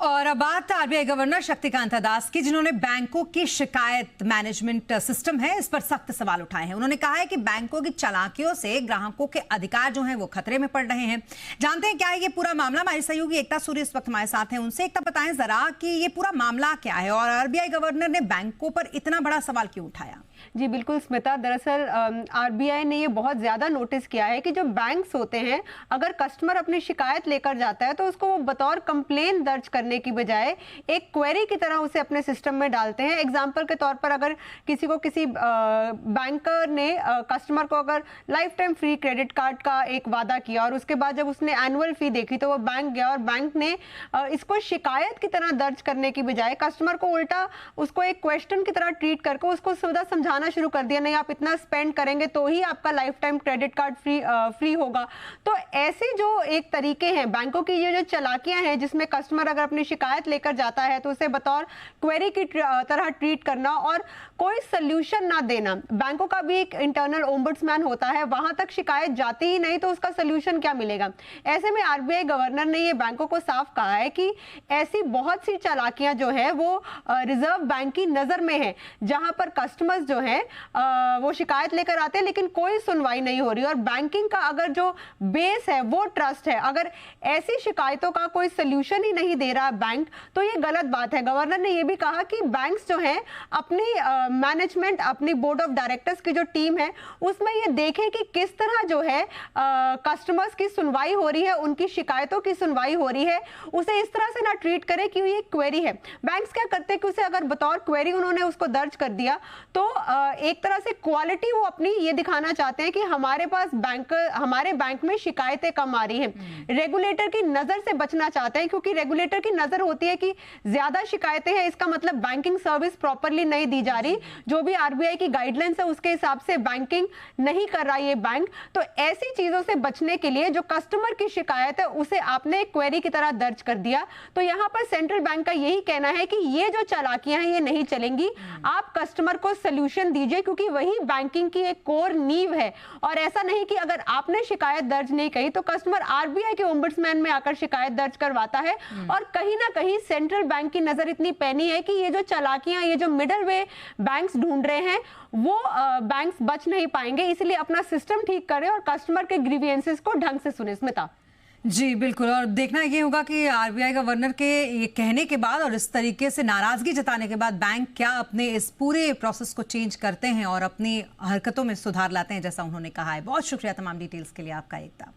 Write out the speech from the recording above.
और अब बात आरबीआई गवर्नर शक्तिकांत दास की, जिन्होंने बैंकों की शिकायत मैनेजमेंट सिस्टम है इस पर सख्त सवाल उठाए हैं। उन्होंने कहा है कि बैंकों की चालाकियों से ग्राहकों के अधिकार जो हैं वो खतरे में पड़ रहे हैं। जानते हैं क्या है ये पूरा मामला। हमारी सहयोगी एकता सूर्य इस वक्त हमारे साथ हैं। उनसे एकता बताएं जरा कि ये पूरा मामला क्या है और आरबीआई गवर्नर ने बैंकों पर इतना बड़ा सवाल क्यों उठाया। जी बिल्कुल स्मिता, दरअसल आरबीआई ने ये बहुत ज़्यादा नोटिस किया है कि जो बैंक्स होते हैं, अगर कस्टमर अपनी शिकायत लेकर जाता है तो उसको वो बतौर कंप्लेन दर्ज करने की बजाय एक क्वेरी की तरह उसे अपने सिस्टम में डालते हैं। एग्जांपल के तौर पर अगर किसी बैंकर ने कस्टमर को अगर life time free credit card का एक वादा किया और उसके बाद जब उसने एनुअल फी देखी तो वो बैंक गया और बैंक ने इसको शिकायत की तरह दर्ज करने की बजाय कस्टमर को उल्टा उसको एक क्वेश्चन की तरह ट्रीट करके उसको सुविधा समझाना शुरू कर दिया, नहीं आप इतना स्पेंड करेंगे तो ही आपका life time credit card free होगा। तो ऐसे जो एक तरीके हैं बैंकों की, ये जो चालाकियां हैं जिसमें कस्टमर अगर अपनी शिकायत लेकर जाता है तो उसे बतौर क्वेरी की तरह ट्रीट करना और कोई सोल्यूशन ना देना। बैंकों का भी एक इंटरनल ओम्बुड्समैन होता है, वहां तक शिकायत जाती ही नहीं तो उसका सोल्यूशन क्या मिलेगा। ऐसे में आरबीआई गवर्नर ने ये बैंकों को साफ कहा है कि ऐसी बहुत सी चालाकियां जो है वो रिजर्व बैंक की नजर में है, जहां पर कस्टमर्स जो है वो शिकायत लेकर आते हैं लेकिन कोई सुनवाई नहीं हो रही। और बैंकिंग का अगर जो बेस है वो ट्रस्ट है, अगर ऐसी शिकायतों का कोई सोल्यूशन ही नहीं दे रहा बैंक तो ये गलत बात है। गवर्नर ने ये भी कहा कि बैंक्स जो हैं अपनी मैनेजमेंट, अपनी बोर्ड ऑफ डायरेक्टर्स की जो टीम है उसमें ये देखें कि किस तरह जो है कस्टमर्स की सुनवाई हो रही है, उनकी शिकायतों की सुनवाई हो रही है। उसे इस तरह से ना ट्रीट करें कि ये क्वेरी है। बैंक्स क्या करते हैं कि उसे अगर बतौर क्वेरी उन्होंने उसको दर्ज कर दिया तो एक तरह से क्वालिटी वो अपनी ये दिखाना चाहते हैं कि हमारे बैंक में शिकायतें कम आ रही हैं। रेगुलेटर की नजर से बचना चाहते हैं क्योंकि रेगुलेटर की नजर होती है कि ज्यादा शिकायतें हैं इसका मतलब बैंकिंग सर्विस प्रॉपरली नहीं दी जा रही, जो भी आरबीआई की गाइडलाइंस है उसके हिसाब से बैंकिंग नहीं कर रहा ये बैंक। तो ऐसी चीजों से बचने के लिए जो कस्टमर की शिकायत है उसे आपने एक क्वेरी की तरह दर्ज कर दिया। तो यहाँ पर सेंट्रल बैंक का यही कहना है कि ये जो चालाकियां हैं ये नहीं चलेंगी, आप कस्टमर को सोल्यूशन दीजिए क्योंकि वही बैंकिंग की एक कोर नींव है। और ऐसा नहीं कि अगर आपने शिकायत दर्ज नहीं की तो कस्टमर आरबीआई के ओम्बुड्समैन में आकर शिकायत दर्ज करवाता है। और कहीं ना कहीं सेंट्रल बैंक की नजर इतनी पैनी है कि ये जो चालाकियां, ये जो मिडल वे बैंक्स ढूंढ रहे हैं वो बैंक्स बच नहीं पाएंगे। इसलिए अपना सिस्टम ठीक करें और कस्टमर के ग्रीवियंसेस को ढंग से सुने। स्मिता जी बिल्कुल, और देखना ये होगा कि आरबीआई गवर्नर के ये कहने के बाद और इस तरीके से नाराजगी जताने के बाद बैंक क्या अपने इस पूरे प्रोसेस को चेंज करते हैं और अपनी हरकतों में सुधार लाते हैं जैसा उन्होंने कहा है। बहुत शुक्रिया तमाम डिटेल्स के लिए आपका एकता।